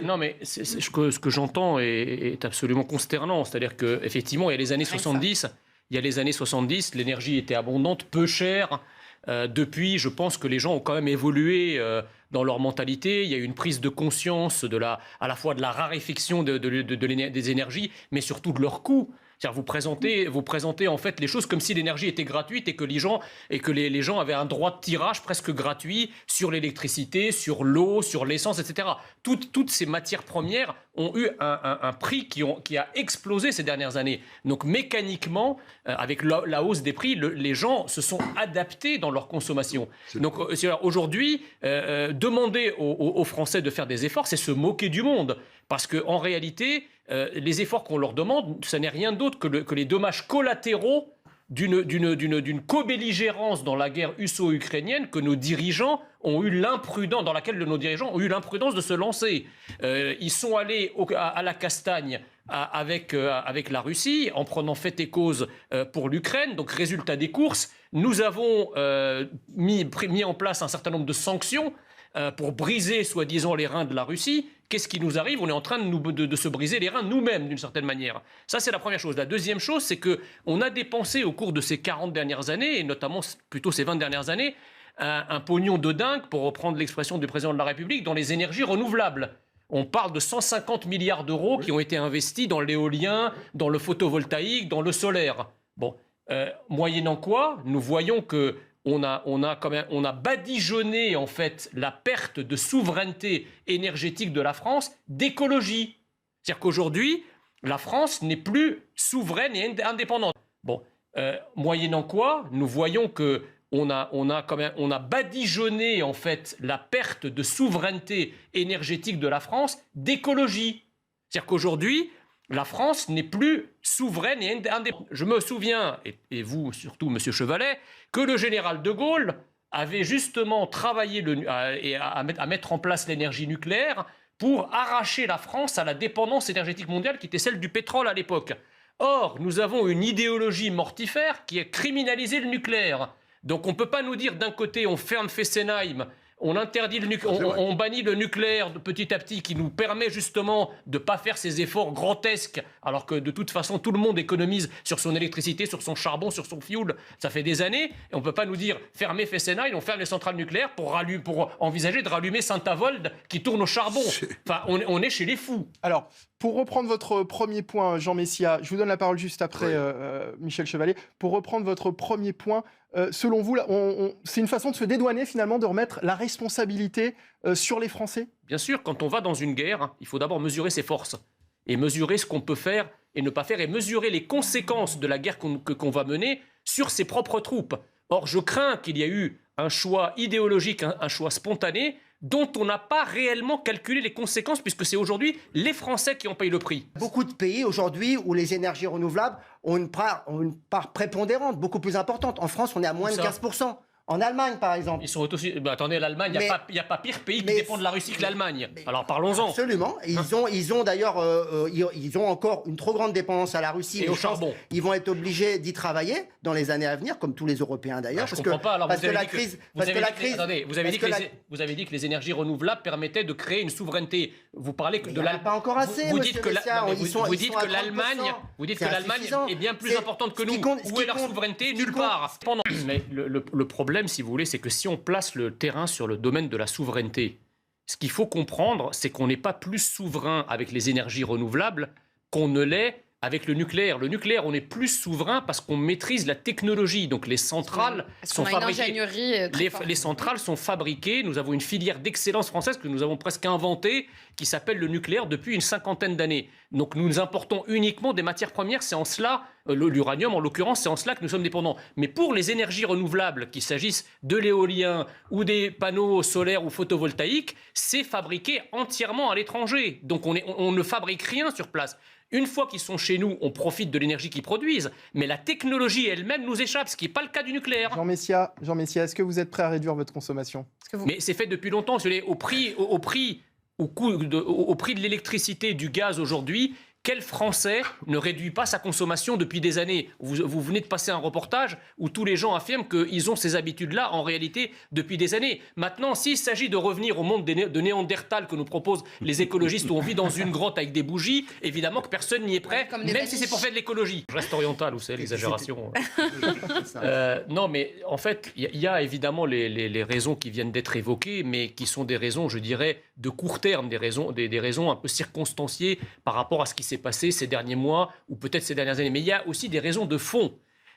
Non, mais ce que j'entends est absolument consternant. C'est-à-dire qu'effectivement, il y a les années 70, l'énergie était abondante, peu chère. Depuis, je pense que les gens ont quand même évolué dans leur mentalité. Il y a eu une prise de conscience à la fois de la raréfaction des énergies, mais surtout de leur coût. C'est-à-dire vous présentez en fait les choses comme si l'énergie était gratuite et que les gens avaient un droit de tirage presque gratuit sur l'électricité, sur l'eau, sur l'essence, etc. Toutes ces matières premières ont eu un prix qui a explosé ces dernières années. Donc mécaniquement, avec la hausse des prix, les gens se sont adaptés dans leur consommation. Donc aujourd'hui, demander aux Français de faire des efforts, c'est se moquer du monde. Parce qu'en réalité, les efforts qu'on leur demande, ce n'est rien d'autre que les dommages collatéraux d'une co-belligérance dans la guerre russo-ukrainienne que nos dirigeants ont eu l'imprudence, dans laquelle nos dirigeants ont eu l'imprudence de se lancer. Ils sont allés à la castagne avec la Russie, en prenant fait et cause pour l'Ukraine. Donc, résultat des courses, nous avons mis en place un certain nombre de sanctions pour briser, soi-disant, les reins de la Russie. Qu'est-ce qui nous arrive? On est en train de se briser les reins nous-mêmes, d'une certaine manière. Ça, c'est la première chose. La deuxième chose, c'est qu'on a dépensé au cours de ces 40 dernières années, et notamment plutôt ces 20 dernières années, un pognon de dingue, pour reprendre l'expression du président de la République, dans les énergies renouvelables. On parle de 150 milliards d'euros qui ont été investis dans l'éolien, dans le photovoltaïque, dans le solaire. Bon, moyennant quoi, nous voyons que on a badigeonné en fait la perte de souveraineté énergétique de la France d'écologie. C'est-à-dire qu'aujourd'hui, la France n'est plus souveraine et indépendante. Bon, moyennant quoi, nous voyons que on a badigeonné en fait la perte de souveraineté énergétique de la France d'écologie. C'est-à-dire qu'aujourd'hui, la France n'est plus souveraine et indépendante. Je me souviens, et vous surtout, Monsieur Chevalet, que le général de Gaulle avait justement travaillé à mettre en place l'énergie nucléaire pour arracher la France à la dépendance énergétique mondiale qui était celle du pétrole à l'époque. Or, nous avons une idéologie mortifère qui a criminalisé le nucléaire. Donc on ne peut pas nous dire d'un côté on ferme Fessenheim, on interdit on bannit le nucléaire petit à petit qui nous permet justement de ne pas faire ces efforts grotesques alors que de toute façon tout le monde économise sur son électricité, sur son charbon, sur son fioul. Ça fait des années et on ne peut pas nous dire fermez Fessenheim, on ferme les centrales nucléaires pour envisager de rallumer Saint-Avold qui tourne au charbon. Enfin, on est chez les fous. Alors, pour reprendre votre premier point, Jean Messia, je vous donne la parole juste après, Michel Chevalet. Pour reprendre votre premier point, selon vous, c'est une façon de se dédouaner finalement, de remettre la responsabilité sur les Français? Bien sûr, quand on va dans une guerre, il faut d'abord mesurer ses forces et mesurer ce qu'on peut faire et ne pas faire et mesurer les conséquences de la guerre qu'on va mener sur ses propres troupes. Or, je crains qu'il y ait eu un choix idéologique, un choix spontané, dont on n'a pas réellement calculé les conséquences, puisque c'est aujourd'hui les Français qui en payent le prix. Beaucoup de pays aujourd'hui où les énergies renouvelables ont une part prépondérante, beaucoup plus importante. En France, on est à moins de 15%. En Allemagne, par exemple. Ils sont aussi. Attendez, l'Allemagne, il n'y a pas pire pays qui dépend de la Russie que l'Allemagne. Alors parlons-en. Absolument. Ils ont d'ailleurs ils ont encore une trop grande dépendance à la Russie. Et au charbon. Ils vont être obligés d'y travailler dans les années à venir, comme tous les Européens d'ailleurs. Je ne comprends pas. Alors, parce que la crise. Vous avez dit que les énergies renouvelables permettaient de créer une souveraineté. Vous parlez que de l'Allemagne. Pas encore assez. Vous dites que l'Allemagne est bien plus importante que nous. Où est leur souveraineté? Nulle part. Mais le problème, si vous voulez, c'est que si on place le terrain sur le domaine de la souveraineté, ce qu'il faut comprendre, c'est qu'on n'est pas plus souverain avec les énergies renouvelables qu'on ne l'est avec le nucléaire. Le nucléaire, on est plus souverain parce qu'on maîtrise la technologie. Donc les centrales sont fabriquées. Les centrales sont fabriquées. Nous avons une filière d'excellence française que nous avons presque inventée, qui s'appelle le nucléaire depuis une cinquantaine d'années. Donc nous importons uniquement des matières premières. C'est en cela, l'uranium en l'occurrence, c'est en cela que nous sommes dépendants. Mais pour les énergies renouvelables, qu'il s'agisse de l'éolien ou des panneaux solaires ou photovoltaïques, c'est fabriqué entièrement à l'étranger. Donc on ne fabrique rien sur place. Une fois qu'ils sont chez nous, on profite de l'énergie qu'ils produisent, mais la technologie elle-même nous échappe, ce qui n'est pas le cas du nucléaire. Jean Messia, est-ce que vous êtes prêt à réduire votre consommation? Mais c'est fait depuis longtemps. Au prix de l'électricité, du gaz aujourd'hui, Quel Français ne réduit pas sa consommation depuis des années ? Vous venez de passer un reportage où tous les gens affirment qu'ils ont ces habitudes-là en réalité depuis des années. Maintenant, s'il s'agit de revenir au monde de Néandertal que nous proposent les écologistes où on vit dans une grotte avec des bougies, évidemment que personne n'y est prêt, même si c'est pour faire de l'écologie. Je reste oriental, vous savez, l'exagération. Non, mais en fait, il y a évidemment les raisons qui viennent d'être évoquées, mais qui sont des raisons, je dirais, de court terme, des raisons un peu circonstanciées par rapport à ce qui s'est passé ces derniers mois ou peut-être ces dernières années. Mais il y a aussi des raisons de fond.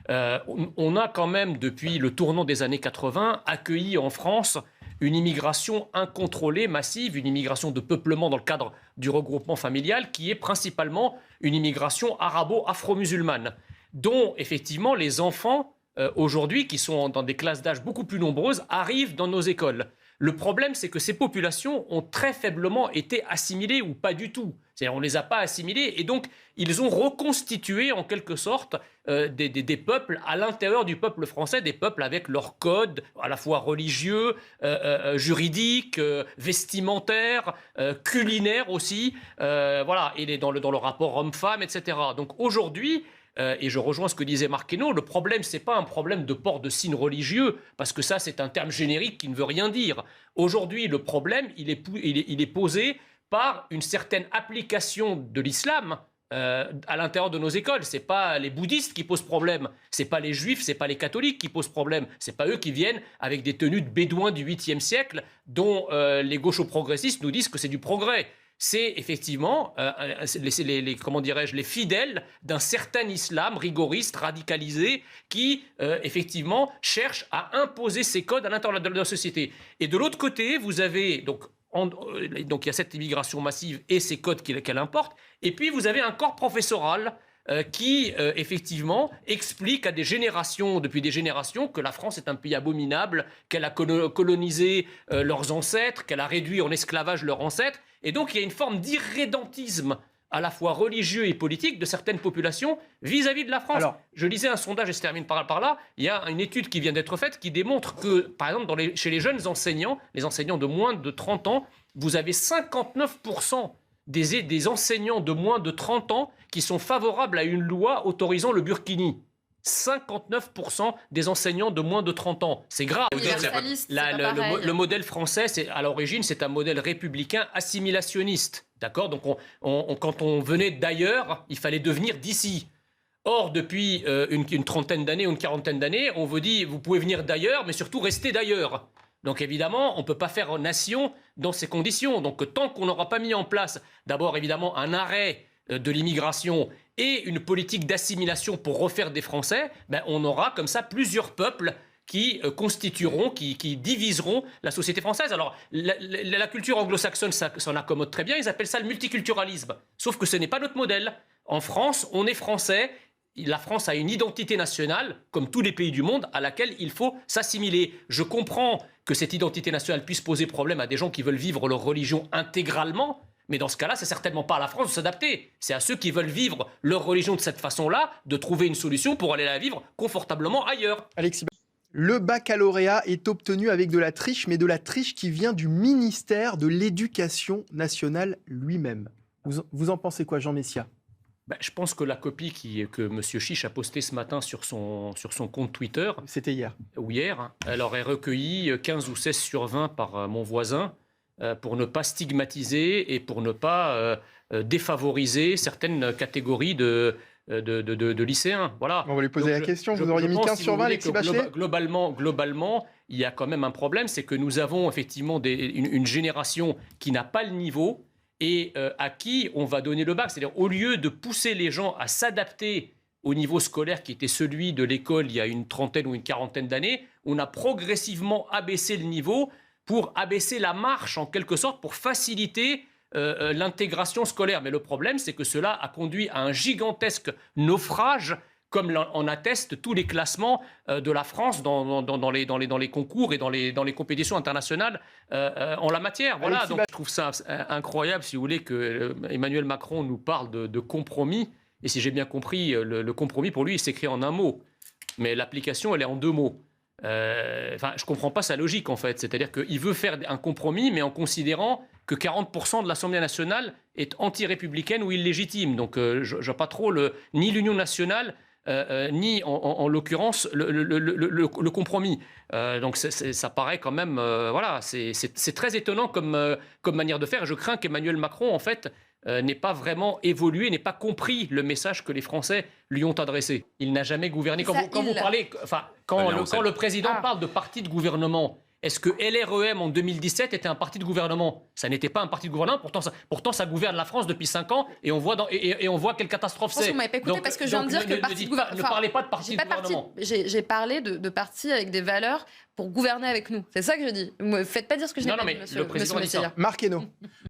On a quand même, depuis le tournant des années 80, accueilli en France une immigration incontrôlée, massive, une immigration de peuplement dans le cadre du regroupement familial, qui est principalement une immigration arabo-afro-musulmane, dont effectivement les enfants, aujourd'hui, qui sont dans des classes d'âge beaucoup plus nombreuses, arrivent dans nos écoles. Le problème, c'est que ces populations ont très faiblement été assimilées ou pas du tout. C'est-à-dire, on ne les a pas assimilées et donc ils ont reconstitué en quelque sorte des peuples à l'intérieur du peuple français, des peuples avec leurs codes à la fois religieux, juridiques, vestimentaires, culinaires aussi, voilà, et dans le rapport homme-femme, etc. Donc aujourd'hui, et je rejoins ce que disait Marc Fesneau, le problème, ce n'est pas un problème de port de signes religieux, parce que ça, c'est un terme générique qui ne veut rien dire. Aujourd'hui, le problème, il est posé par une certaine application de l'islam à l'intérieur de nos écoles. Ce n'est pas les bouddhistes qui posent problème, ce n'est pas les juifs, ce n'est pas les catholiques qui posent problème, ce n'est pas eux qui viennent avec des tenues de bédouins du 8e siècle dont les gaucho-progressistes nous disent que c'est du progrès. C'est effectivement les fidèles d'un certain islam rigoriste, radicalisé, qui effectivement cherche à imposer ses codes à l'intérieur de la société. Et de l'autre côté, vous avez donc il y a cette immigration massive et ces codes qu'elle importe. Et puis vous avez un corps professoral qui, effectivement, explique à depuis des générations, que la France est un pays abominable, qu'elle a colonisé leurs ancêtres, qu'elle a réduit en esclavage leurs ancêtres. Et donc, il y a une forme d'irrédentisme à la fois religieux et politique de certaines populations vis-à-vis de la France. Alors, je lisais un sondage, et je termine par là, il y a une étude qui vient d'être faite qui démontre que, par exemple, chez les jeunes enseignants, les enseignants de moins de 30 ans, vous avez 59% des enseignants de moins de 30 ans qui sont favorables à une loi autorisant le burkini. 59% des enseignants de moins de 30 ans. C'est grave. Le modèle français, à l'origine, c'est un modèle républicain assimilationniste. D'accord ? Donc, quand on venait d'ailleurs, il fallait devenir d'ici. Or, depuis une trentaine d'années ou une quarantaine d'années, on vous dit, vous pouvez venir d'ailleurs, mais surtout rester d'ailleurs. Donc évidemment, on ne peut pas faire nation dans ces conditions. Donc tant qu'on n'aura pas mis en place, d'abord évidemment, un arrêt de l'immigration et une politique d'assimilation pour refaire des Français, on aura comme ça plusieurs peuples qui constitueront, qui diviseront la société française. Alors, la culture anglo-saxonne s'en accommode très bien, ils appellent ça le multiculturalisme. Sauf que ce n'est pas notre modèle. En France, on est français. La France a une identité nationale, comme tous les pays du monde, à laquelle il faut s'assimiler. Je comprends que cette identité nationale puisse poser problème à des gens qui veulent vivre leur religion intégralement, mais dans ce cas-là, c'est certainement pas à la France de s'adapter. C'est à ceux qui veulent vivre leur religion de cette façon-là de trouver une solution pour aller la vivre confortablement ailleurs. Alexis, le baccalauréat est obtenu avec de la triche, mais de la triche qui vient du ministère de l'Éducation nationale lui-même. Vous en pensez quoi, Jean Messia ? Je pense que la copie que M. Chiche a postée ce matin sur son compte Twitter... C'était hier. Ou hier. Elle aurait recueilli 15 ou 16 sur 20 par mon voisin pour ne pas stigmatiser et pour ne pas défavoriser certaines catégories de lycéens. Voilà. On va lui poser la question. Vous auriez mis 15 sur 20, Alexis Bachelay ? Globalement, il y a quand même un problème, c'est que nous avons effectivement une génération qui n'a pas le niveau et à qui on va donner le bac. C'est-à-dire, au lieu de pousser les gens à s'adapter au niveau scolaire qui était celui de l'école il y a une trentaine ou une quarantaine d'années, on a progressivement abaissé le niveau pour abaisser la marche, en quelque sorte, pour faciliter l'intégration scolaire. Mais le problème, c'est que cela a conduit à un gigantesque naufrage, comme en attestent tous les classements de la France dans les concours et dans les compétitions internationales en la matière. Voilà, donc je trouve ça incroyable, si vous voulez, que Emmanuel Macron nous parle de compromis. Et si j'ai bien compris, le compromis, pour lui, il s'écrit en un mot. Mais l'application, elle est en deux mots. Je ne comprends pas sa logique, en fait. C'est-à-dire qu'il veut faire un compromis, mais en considérant que 40% de l'Assemblée nationale est anti-républicaine ou illégitime. Donc je vois pas trop ni l'Union nationale, ni en l'occurrence le compromis. Donc ça paraît quand même, voilà, c'est très étonnant comme manière de faire. Je crains qu'Emmanuel Macron, en fait, n'ait pas vraiment évolué, n'ait pas compris le message que les Français lui ont adressé. Il n'a jamais gouverné. Quand vous parlez, enfin, quand le président parle de parti de gouvernement, est-ce que LREM en 2017 était un parti de gouvernement? Ça n'était pas un parti de gouvernement, pourtant ça gouverne la France depuis 5 ans et on voit, on voit quelle catastrophe c'est. Vous m'avez pas écouté parce que je viens de dire que parti de gouvernement. Ne parlez pas de parti de gouvernement. J'ai parlé de partis avec des valeurs pour gouverner avec nous. C'est ça que je dis. Ne me faites pas dire ce que je n'ai pas dit, monsieur Messia. Marc Hainaut.